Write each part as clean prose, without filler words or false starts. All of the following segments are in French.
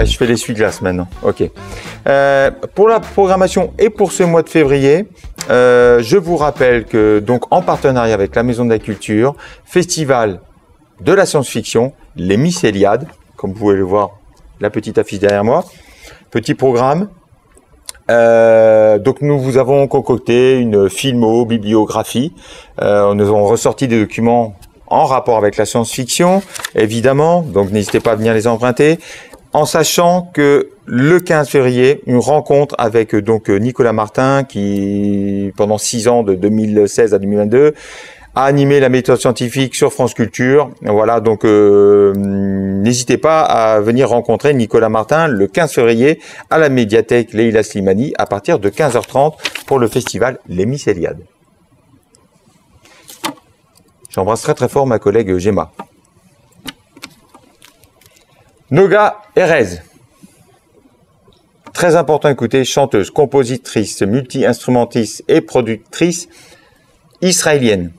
je fais l'essuie-glace maintenant. Ok. Pour la programmation et pour ce mois de février, je vous rappelle que, donc, en partenariat avec la Maison de la Culture, festival de la science-fiction, les Mycéliades, comme vous pouvez le voir, la petite affiche derrière moi. Petit programme. Donc nous vous avons concocté une filmo-bibliographie. Nous avons ressorti des documents en rapport avec la science-fiction, évidemment. Donc n'hésitez pas à venir les emprunter. En sachant que le 15 février, une rencontre avec donc Nicolas Martin, qui pendant 6 ans, de 2016 à 2022, a animé la méthode scientifique sur France Culture. Voilà, donc n'hésitez pas à venir rencontrer Nicolas Martin le 15 février à la médiathèque Leïla Slimani à partir de 15h30 pour le festival Les Mycéliades. J'embrasse très très fort ma collègue Gemma. Noga Erez. Très important à écouter, chanteuse, compositrice, multi-instrumentiste et productrice israélienne.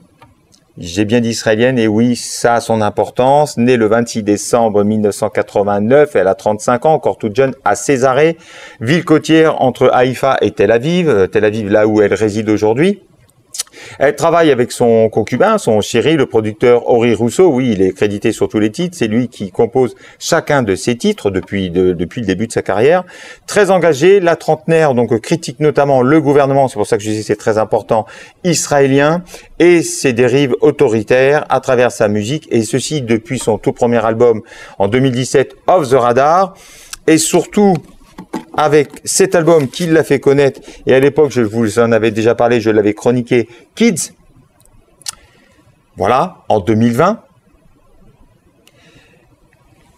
J'ai bien dit israélienne, et oui, ça a son importance. Née le 26 décembre 1989, elle a 35 ans, encore toute jeune, à Césarée, ville côtière entre Haïfa et Tel Aviv là où elle réside aujourd'hui. Elle travaille avec son concubin, son chéri, le producteur Ori Rousseau. Oui, il est crédité sur tous les titres. C'est lui qui compose chacun de ses titres depuis le début de sa carrière. Très engagé, la trentenaire, donc critique notamment le gouvernement, c'est pour ça que je dis c'est très important, israélien, et ses dérives autoritaires à travers sa musique, et ceci depuis son tout premier album en 2017, Off the Radar, et surtout avec cet album qui l'a fait connaître, et à l'époque, je vous en avais déjà parlé, je l'avais chroniqué, Kids, voilà, en 2020.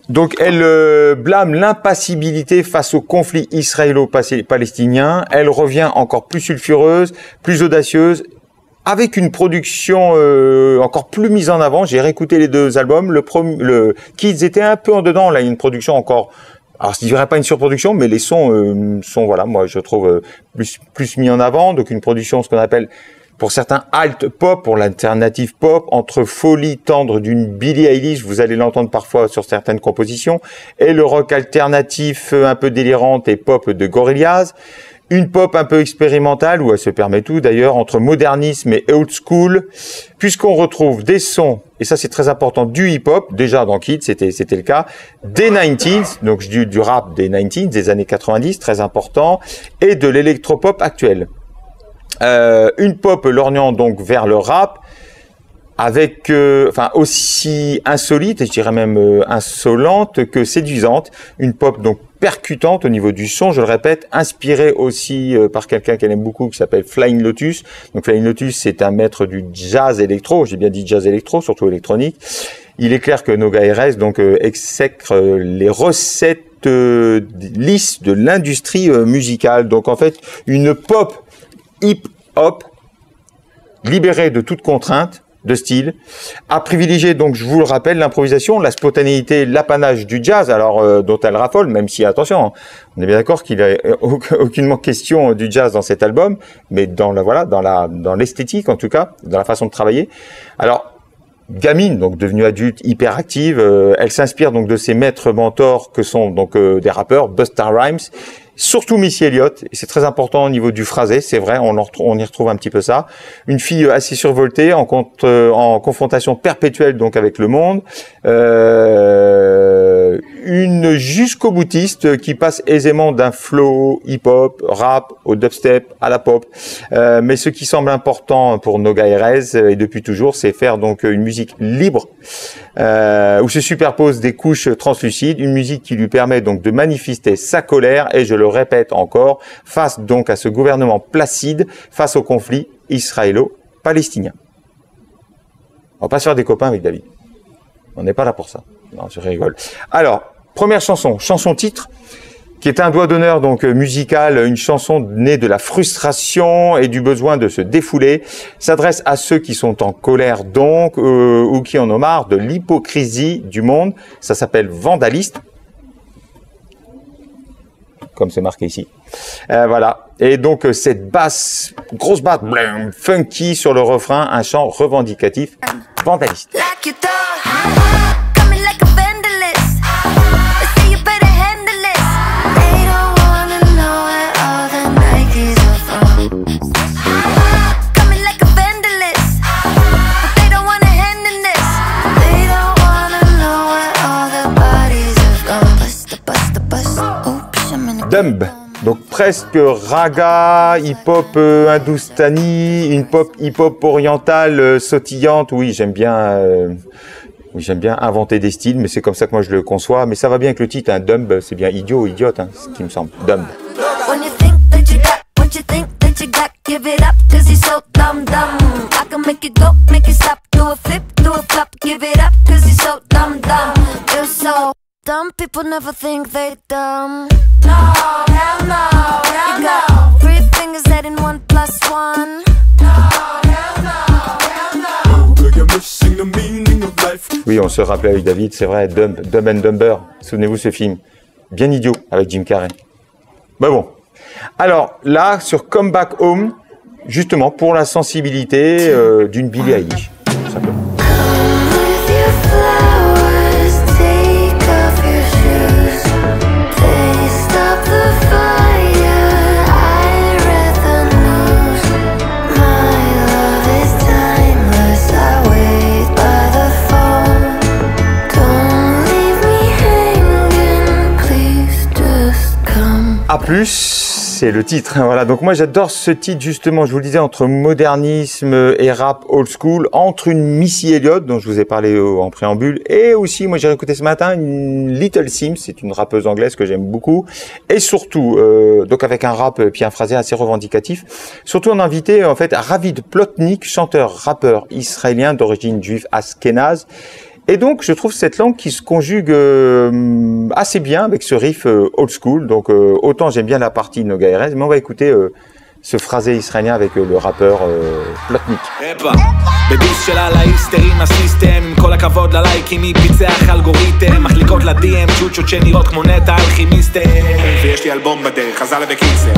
Donc, elle blâme l'impassibilité face au conflit israélo-palestinien. Elle revient encore plus sulfureuse, plus audacieuse, avec une production encore plus mise en avant. J'ai réécouté les deux albums. Le Kids était un peu en dedans, là, il y a une production encore... Alors, je dirais pas une surproduction, mais les sons sont, voilà, moi, je trouve plus mis en avant. Donc, une production, ce qu'on appelle, pour certains, alt pop, pour l'alternative pop, entre folie tendre d'une Billie Eilish, vous allez l'entendre parfois sur certaines compositions, et le rock alternatif un peu délirante et pop de Gorillaz. Une pop un peu expérimentale, où elle se permet tout d'ailleurs, entre modernisme et old school, puisqu'on retrouve des sons, et ça c'est très important, du hip-hop, déjà dans Kids, c'était le cas, des 90s, donc je dis du rap des 90s, des années 90, très important, et de l'électropop actuel. Une pop lorgnant donc vers le rap, avec, enfin, aussi insolite, et je dirais même insolente que séduisante, une pop donc percutante au niveau du son, je le répète, inspirée aussi par quelqu'un qu'elle aime beaucoup, qui s'appelle Flying Lotus. Donc Flying Lotus, c'est un maître du jazz électro, j'ai bien dit jazz électro, surtout électronique. Il est clair que Noga Erez donc exècre les recettes lisses de l'industrie musicale. Donc en fait, une pop hip-hop libérée de toute contrainte de style, a privilégié, donc je vous le rappelle, l'improvisation, la spontanéité, l'apanage du jazz, alors dont elle raffole, même si, attention, hein, on est bien d'accord qu'il n'y a aucunement question du jazz dans cet album, mais dans la, voilà, dans l'esthétique en tout cas, dans la façon de travailler. Alors, gamine, donc devenue adulte, hyperactive, elle s'inspire donc de ses maîtres mentors que sont donc des rappeurs, Busta Rhymes, surtout Missy Elliott, et c'est très important au niveau du phrasé, c'est vrai, on y retrouve un petit peu ça. Une fille assez survoltée, en confrontation perpétuelle donc avec le monde, une jusqu'au boutiste qui passe aisément d'un flow hip-hop, rap, au dubstep, à la pop. Mais ce qui semble important pour Noga Erez, et depuis toujours, c'est faire donc une musique libre, où se superposent des couches translucides, une musique qui lui permet donc de manifester sa colère, et je le répète encore, face donc à ce gouvernement placide, face au conflit israélo-palestinien. On va pas se faire des copains avec David. On n'est pas là pour ça. Non, je rigole. Alors, première chanson, chanson titre, qui est un doigt d'honneur donc musical, une chanson née de la frustration et du besoin de se défouler, s'adresse à ceux qui sont en colère donc, ou qui en ont marre de l'hypocrisie du monde. Ça s'appelle Vandaliste, comme c'est marqué ici. Voilà. Et donc cette basse, grosse basse, funky sur le refrain, un chant revendicatif, Vandaliste. Dumb. Donc presque raga, hip-hop hindoustani, une pop hip-hop orientale sautillante. Oui, j'aime bien inventer des styles, mais c'est comme ça que moi je le conçois. Mais ça va bien avec le titre, hein. Dumb, c'est bien idiot ou idiote, hein, ce qui me semble. Dumb. Dumb people never think they dumb. No, hell no, hell no. 3 fingers adding 1 + 1. No, hell no, hell no. Oui, on se rappelait avec David, c'est vrai, Dumb and Dumber. Souvenez-vous ce film, bien idiot, avec Jim Carrey. Mais bon. Alors là, sur Come Back Home, justement pour la sensibilité d'une Billie Eilish, tout simplement. A plus, c'est le titre. Voilà. Donc moi j'adore ce titre justement. Je vous le disais, entre modernisme et rap old school, entre une Missy Elliott dont je vous ai parlé en préambule, et aussi moi j'ai écouté ce matin une Little Sims, c'est une rappeuse anglaise que j'aime beaucoup, et surtout donc avec un rap puis un phrasé assez revendicatif. Surtout on a invité en fait Ravid Plotnik, chanteur rappeur israélien d'origine juive ashkénaze. Et donc, je trouve cette langue qui se conjugue assez bien avec ce riff old school. Donc, autant j'aime bien la partie Noga Erez, mais on va écouter ce phrasé israélien avec le rappeur Plotnik. בדיס שלה להיסטרים הסיסטם עם כל הכבוד ללייקים היא פיצח אלגוריתם מחליקות ל-DM צ'וצ'ות שנראות כמו נטע אלכימיסטם ויש לי אלבום בדרך חזלה בקיצר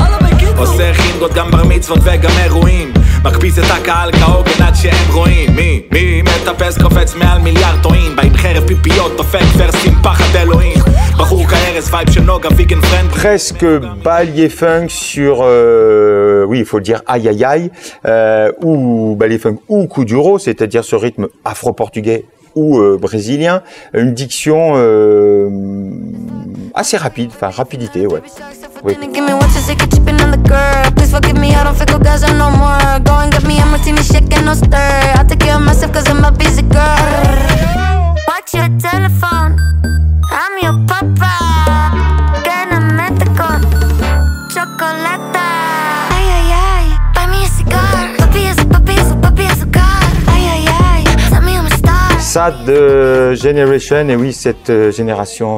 עושה חינגות גם בר מצוות וגם אירועים מקפיץ את הקהל כהוגן עד שהם רואים מי מטפס קופץ מעל מיליארד טועים בא עם חרב פיפיות דופק ורסים פחד אלוהים בחור כארז וייב של נוגה ויגן פרנד presque ballier funk sur oui il faut le dire aïe aïe aïe ou ballier funk ou coup du c'est-à-dire ce rythme afro-portugais ou brésilien, une diction assez rapide, enfin rapidité, ouais. Oui. Sad Generation, et oui, cette génération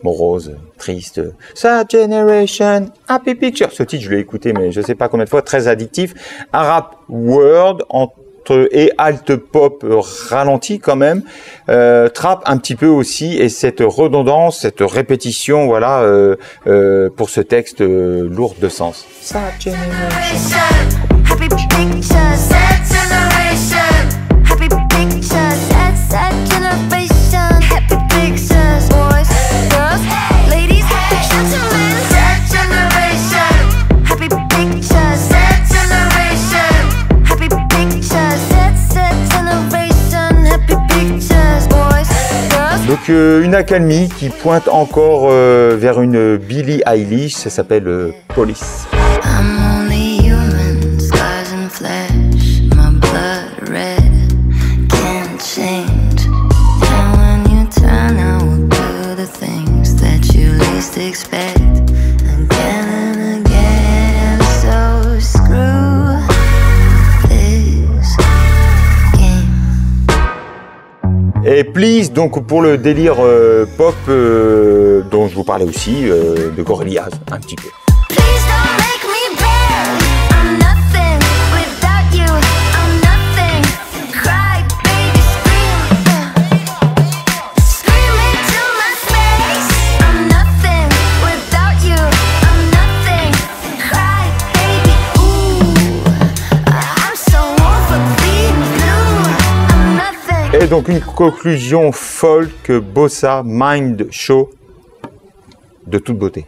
morose, triste. Sad Generation, Happy Picture. Ce titre, je l'ai écouté, mais je ne sais pas combien de fois, très addictif. Un rap word et alt pop ralenti quand même. Trap un petit peu aussi, et cette redondance, cette répétition, voilà, pour ce texte lourd de sens. Sad Generation. Happy Picture, Sad Generation. Happy Pictures, sad generation. Happy pictures, boys, girls, ladies, gentlemen. Sad generation. Happy pictures, sad generation. Happy pictures, sad generation. Happy pictures, boys, girls. Donc une accalmie qui pointe encore vers une Billie Eilish, ça s'appelle Police. I'm only human, scars and flesh, my blood red. Change. And when you turn, I will do the things that you least expect. Again and again, so screw this game. Et Please, donc pour le délire pop dont je vous parlais aussi, de Gorillaz, un petit peu. Et donc une conclusion folk, bossa, mind show de toute beauté.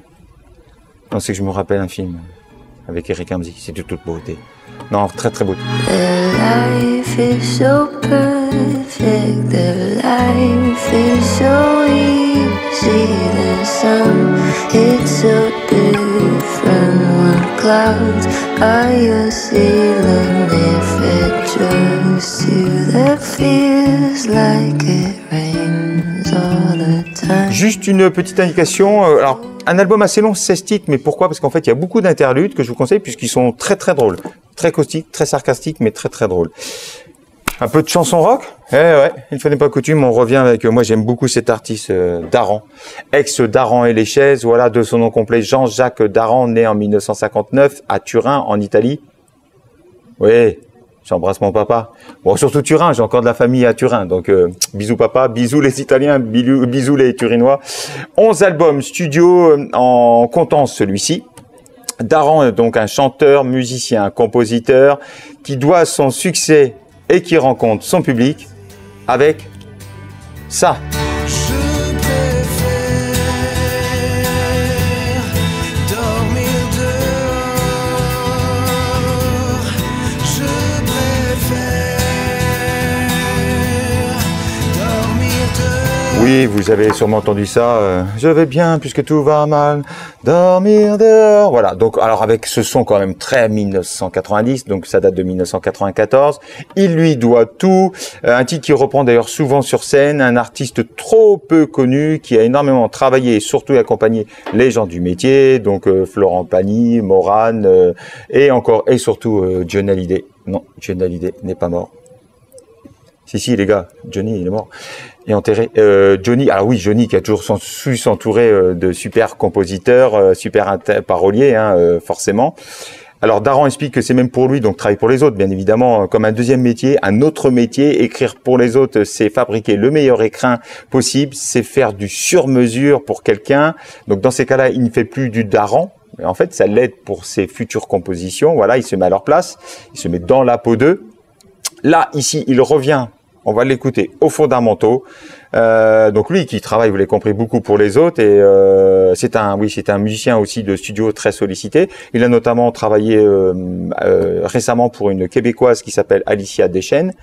Non, c'est que je me rappelle un film avec Eric Ramsey, c'est de toute beauté. Non, très très beau. The life is so perfect, the life is so easy. see the sun. It's so different when clouds are your ceiling. If it just you that feels like it rains all the time. Juste une petite indication, alors un album assez long, 16 titres, mais pourquoi? Parce qu'en fait il y a beaucoup d'interludes que je vous conseille puisqu'ils sont très très drôles, très caustiques, très sarcastiques, mais très très drôles. Un peu de chanson rock? Ouais, une fois n'est pas coutume, on revient avec, moi j'aime beaucoup cet artiste Daran, ex-Daran et les chaises, voilà de son nom complet, Jean-Jacques Daran, né en 1959 à Turin, en Italie. Oui, j'embrasse mon papa. Bon, surtout Turin, j'ai encore de la famille à Turin, donc bisous papa, bisous les Italiens, bisous les Turinois. 11 albums studio en comptant celui-ci. Daran est donc un chanteur, musicien, compositeur qui doit son succès et qui rencontre son public avec ça. Je préfère dormir dehors. Je préfère dormir dehors. Oui, vous avez sûrement entendu ça. Je vais bien puisque tout va mal. Dormir dehors. Voilà. Donc, alors avec ce son quand même très 1990, donc ça date de 1994. Il lui doit tout. Un titre qui reprend d'ailleurs souvent sur scène. Un artiste trop peu connu qui a énormément travaillé et surtout accompagné les gens du métier. Donc Florent Pagny, Morane et encore et surtout Johnny Hallyday. Non, Johnny Hallyday n'est pas mort. Si, les gars, Johnny, il est mort. Et enterré. Johnny, ah oui, Johnny qui a toujours su s'entourer de super compositeurs, super paroliers, hein, forcément. Alors Daran explique que c'est même pour lui, donc travailler pour les autres, bien évidemment, comme un deuxième métier, un autre métier. Écrire pour les autres, c'est fabriquer le meilleur écrin possible, c'est faire du sur-mesure pour quelqu'un. Donc dans ces cas-là, il ne fait plus du Daran. En fait, ça l'aide pour ses futures compositions. Voilà, il se met à leur place, il se met dans la peau d'eux. Là, ici, il revient. On va l'écouter aux fondamentaux. Donc lui qui travaille, vous l'avez compris, beaucoup pour les autres et c'est un musicien aussi de studio très sollicité. Il a notamment travaillé récemment pour une Québécoise qui s'appelle Alicia Deschênes.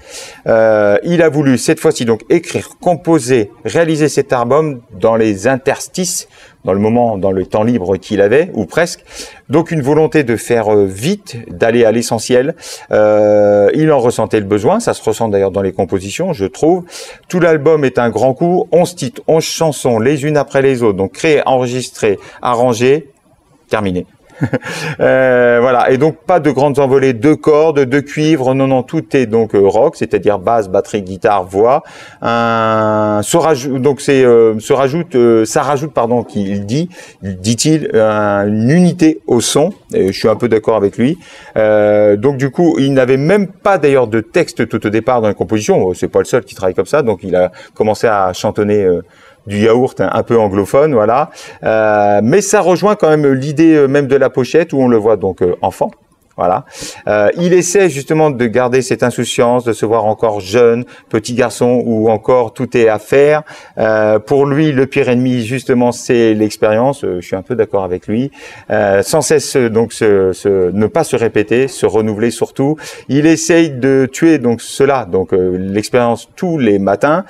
Il a voulu cette fois-ci donc écrire, composer, réaliser cet album dans les interstices, dans le temps libre qu'il avait, ou presque. Donc une volonté de faire vite, d'aller à l'essentiel. Il en ressentait le besoin, ça se ressent d'ailleurs dans les compositions, je trouve. Tout l'album est un grand coup, 11 titres, 11 chansons, les unes après les autres. Donc créé, enregistré, arrangé, terminé. Voilà, et donc pas de grandes envolées de cordes, de cuivre, non, tout est donc rock, c'est-à-dire basse, batterie, guitare, voix. Ça rajoute, dit-il, une unité au son. Et je suis un peu d'accord avec lui. Donc du coup, il n'avait même pas d'ailleurs de texte tout au départ dans la composition. C'est pas le seul qui travaille comme ça, donc il a commencé à chantonner du yaourt un peu anglophone, voilà. Mais ça rejoint quand même l'idée même de la pochette où on le voit donc enfant, voilà. Il essaie justement de garder cette insouciance, de se voir encore jeune, petit garçon où encore tout est à faire. Pour lui, le pire ennemi justement, c'est l'expérience. Je suis un peu d'accord avec lui. Sans cesse donc ne pas se répéter, se renouveler surtout. Il essaye de tuer donc cela, donc l'expérience tous les matins.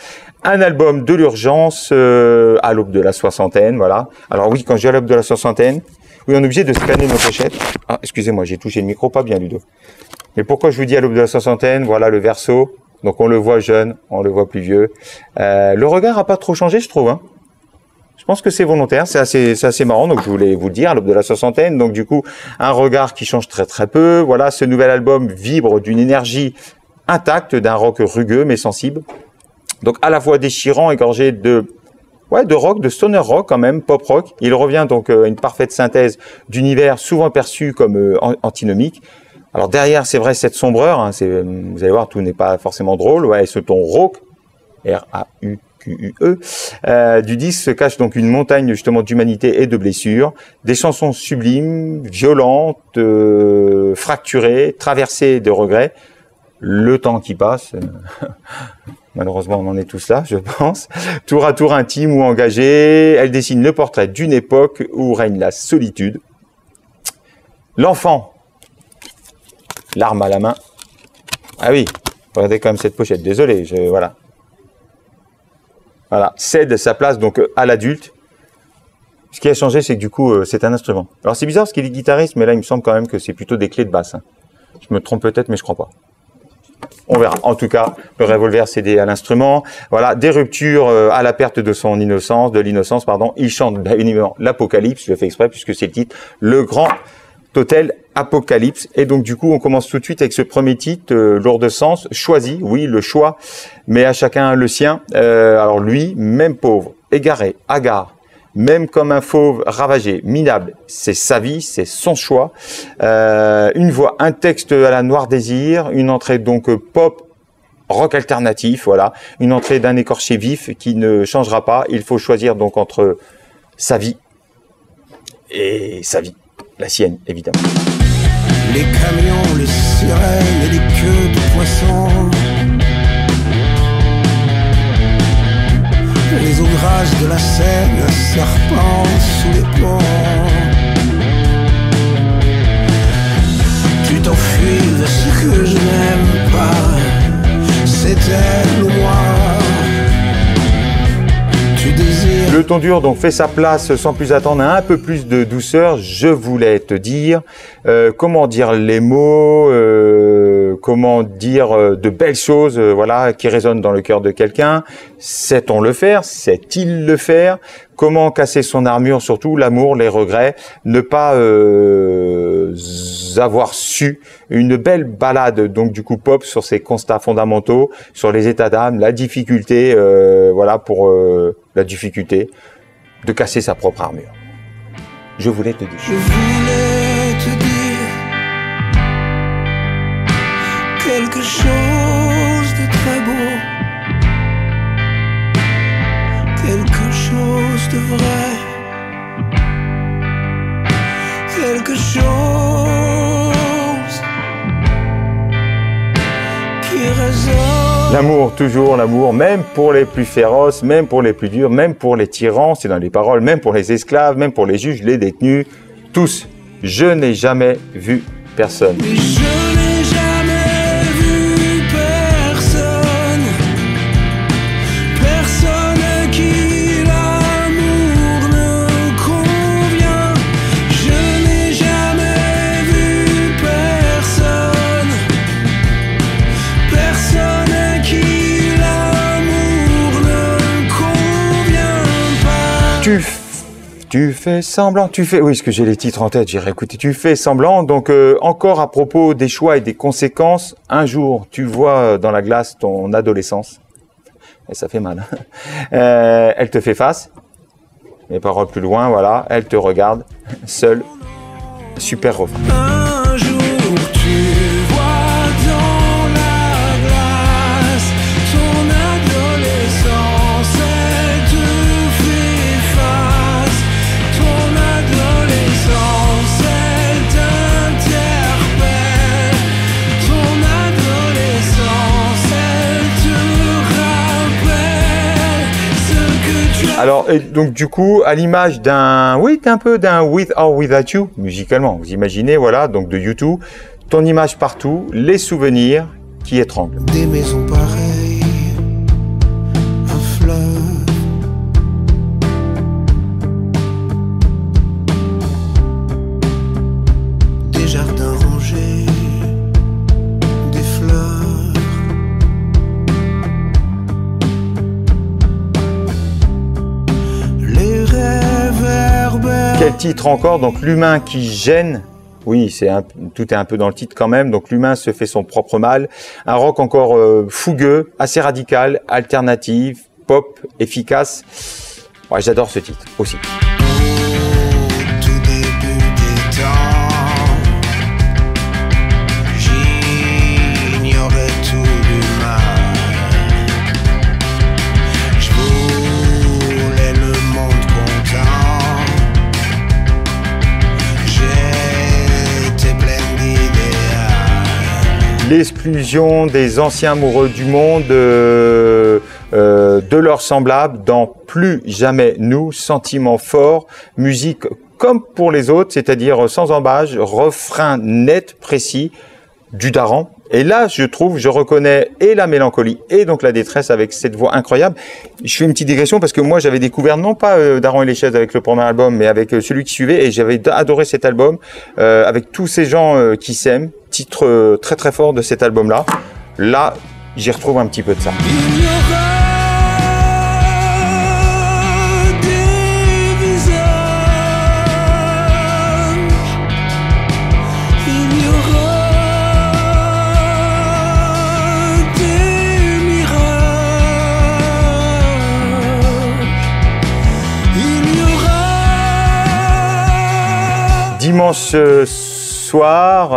Un album de l'urgence à l'aube de la soixantaine, voilà. Alors oui, quand je dis à l'aube de la soixantaine, oui, on est obligé de scanner nos pochettes. Ah, excusez-moi, j'ai touché le micro, pas bien, Ludo. Mais pourquoi je vous dis à l'aube de la soixantaine? Voilà le verso. Donc on le voit jeune, on le voit plus vieux. Le regard a pas trop changé, je trouve, hein. Je pense que c'est volontaire, c'est assez marrant, donc je voulais vous le dire, à l'aube de la soixantaine. Donc du coup, un regard qui change très très peu. Voilà, ce nouvel album vibre d'une énergie intacte, d'un rock rugueux mais sensible. Donc à la fois déchirant, égorgé de rock, de stoner rock quand même, pop rock. Il revient donc à une parfaite synthèse d'univers souvent perçu comme antinomique. Alors derrière, c'est vrai, cette sombreur, hein, vous allez voir, tout n'est pas forcément drôle. Ouais, ce ton rauque, R-A-U-Q-U-E, du disque se cache donc une montagne justement d'humanité et de blessures. Des chansons sublimes, violentes, fracturées, traversées de regrets. Le temps qui passe... Malheureusement, on en est tous là, je pense. Tour à tour intime ou engagé, elle dessine le portrait d'une époque où règne la solitude. L'enfant, l'arme à la main. Ah oui, regardez quand même cette pochette, désolé, voilà. voilà, cède sa place donc à l'adulte. Ce qui a changé, c'est que du coup, c'est un instrument. Alors c'est bizarre parce qu'il est guitariste, mais là, il me semble quand même que c'est plutôt des clés de basse. Hein. Je me trompe peut-être, mais je crois pas. On verra. En tout cas, le revolver cédé à l'instrument. Voilà, des ruptures à la perte de son innocence, de l'innocence, pardon. Il chante évidemment l'Apocalypse, je le fais exprès puisque c'est le titre, le grand Total Apocalypse. Et donc du coup, on commence tout de suite avec ce premier titre, lourd de sens, choisi, oui, le choix, mais à chacun le sien. Alors lui, même pauvre, égaré, hagard, même comme un fauve ravagé, minable, c'est sa vie, c'est son choix. Une voix, un texte à la Noir Désir, une entrée donc pop, rock alternatif, voilà, une entrée d'un écorché vif qui ne changera pas. Il faut choisir donc entre sa vie et sa vie, la sienne évidemment. Les camions, les sirènes et les queues de poissons, les ouvrage de la Seine, serpent sous les ponts. Tu t'enfuis de ce que je n'aime pas, c'est elle ou moi. Tu désires. Le ton dur donc fait sa place sans plus attendre à un peu plus de douceur. Je voulais te dire comment dire les mots, comment dire de belles choses, voilà, qui résonnent dans le cœur de quelqu'un. Sait-on le faire? Sait-il le faire? Comment casser son armure, surtout l'amour, les regrets, ne pas avoir su. Une belle balade donc du coup pop sur ses constats fondamentaux, sur les états d'âme, la difficulté, voilà pour la difficulté de casser sa propre armure. Je voulais te dire. Je voulais te dire quelque chose de très beau, quelque chose de vrai, quelque chose qui résonne. L'amour, toujours l'amour, même pour les plus féroces, même pour les plus durs, même pour les tyrans, c'est dans les paroles, même pour les esclaves, même pour les juges, les détenus, tous. Je n'ai jamais vu personne. Mais je n'ai jamais vu personne, personne à qui l'amour ne convient. Je n'ai jamais vu personne, personne à qui l'amour ne convient pas. Tu fais semblant, oui, parce que j'ai les titres en tête, j'ai réécouté, tu fais semblant, donc encore à propos des choix et des conséquences, un jour, tu vois dans la glace ton adolescence, et ça fait mal, elle te fait face, les paroles plus loin, voilà, elle te regarde, seule, super refrain. Un jour tu vois dans la glace ton adolescence, elle te fait face. Ton adolescence, elle t'interpelle. Ton adolescence, elle te rappelle ce que tu as. Alors, et donc du coup, à l'image d'un, oui, un peu d'un With or Without You, musicalement, vous imaginez, voilà, donc de U2, ton image partout, les souvenirs qui étranglent. Des maisons pareilles, un fleuve, des jardins rangés, des fleurs, les réverbères. Quel titre encore? Donc l'humain qui gêne. Oui, tout est un peu dans le titre quand même. Donc l'humain se fait son propre mal. Un rock encore fougueux, assez radical, alternative, pop, efficace. Ouais, j'adore ce titre aussi. Au tout début des temps, j'ignorais tout l'humain. Je voulais le monde content. J'étais pleine d'idéal. L'exclusion des anciens amoureux du monde, de leurs semblables dans Plus jamais nous, sentiments forts, musique comme pour les autres, c'est-à-dire sans embâche, refrain net, précis, du Daran. Et là, je reconnais et la mélancolie et donc la détresse avec cette voix incroyable. Je fais une petite digression parce que moi, j'avais découvert non pas Daran et les chaises avec le premier album, mais avec celui qui suivait, et j'avais adoré cet album avec tous ces gens qui s'aiment. Titre très très fort de cet album-là. Là, j'y retrouve un petit peu de ça. Dimanche soir,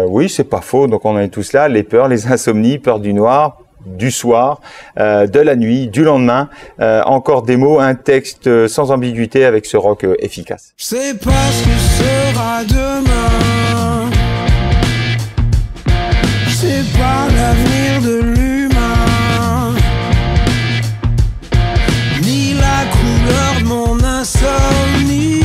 oui, c'est pas faux, donc on est tous là, les peurs, les insomnies, peur du noir, du soir, de la nuit, du lendemain, encore des mots, un texte sans ambiguïté avec ce rock efficace. Je sais pas ce que sera demain, je sais pas l'avenir de l'humain, ni la couleur de mon insomnie.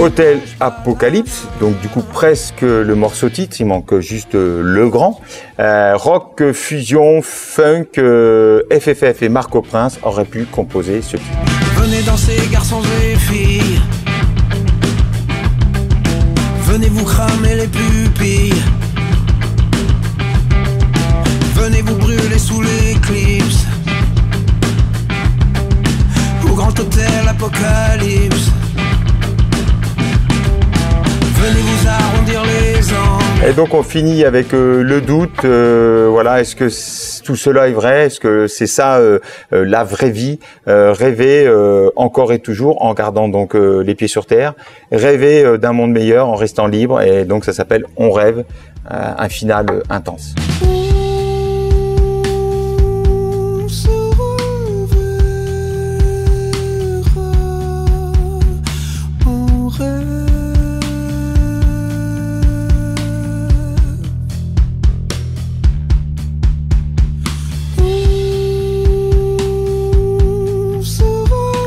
Hôtel Apocalypse, donc du coup presque le morceau titre, il manque juste le grand. Rock, fusion, funk, FFF et Marco Prince auraient pu composer ce titre. Venez danser garçons et filles, venez vous cramer les pupilles, venez vous brûler sous l'éclipse, au grand hôtel Apocalypse. Venez vous arrondir les angles. Et donc on finit avec le doute, voilà, est-ce que tout cela est vrai? Est-ce que c'est ça la vraie vie? Rêver encore et toujours en gardant donc les pieds sur terre, rêver d'un monde meilleur en restant libre, et donc ça s'appelle On rêve, un final intense.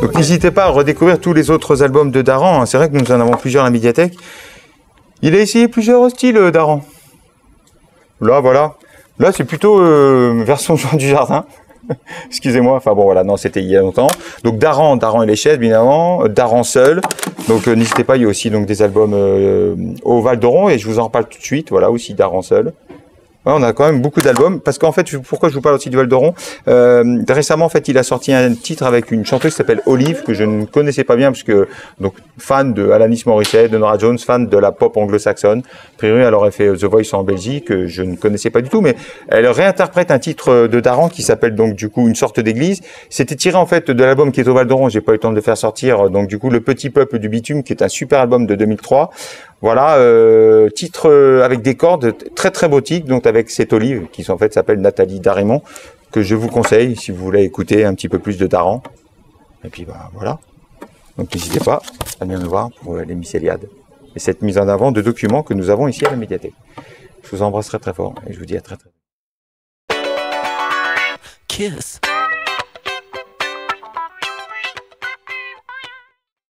Donc n'hésitez pas à redécouvrir tous les autres albums de Daran. C'est vrai que nous en avons plusieurs à la médiathèque. Il a essayé plusieurs styles, Daran. Là, voilà. Là, c'est plutôt version Jean Dujardin. Excusez-moi. Enfin bon, voilà. Non, c'était il y a longtemps. Donc Daran et les chaises, évidemment. Daran seul. Donc n'hésitez pas. Il y a aussi donc des albums au Val d'Oron, et je vous en reparle tout de suite. Voilà, aussi Daran seul. Ouais, on a quand même beaucoup d'albums, parce qu'en fait, pourquoi je vous parle aussi du Val d'Oron, récemment, en fait, il a sorti un titre avec une chanteuse qui s'appelle Olive, que je ne connaissais pas bien, parce que, donc, fan de Alanis Morissette, de Norah Jones, fan de la pop anglo-saxonne. A priori, elle aurait fait The Voice en Belgique, que je ne connaissais pas du tout, mais elle réinterprète un titre de Daran qui s'appelle donc, du coup, Une sorte d'église. C'était tiré, en fait, de l'album qui est au Val d'Oron. J'ai pas eu le temps de le faire sortir, donc, du coup, Le Petit Peuple du Bitume, qui est un super album de 2003. Voilà, titre avec des cordes, très très beau titre, donc avec cette Olive, qui en fait s'appelle Nathalie Darémon, que je vous conseille si vous voulez écouter un petit peu plus de Daran. Et puis bah voilà, donc n'hésitez pas à venir nous voir pour les mycéliades et cette mise en avant de documents que nous avons ici à la médiathèque. Je vous embrasse très très fort et je vous dis à très très vite. Kiss.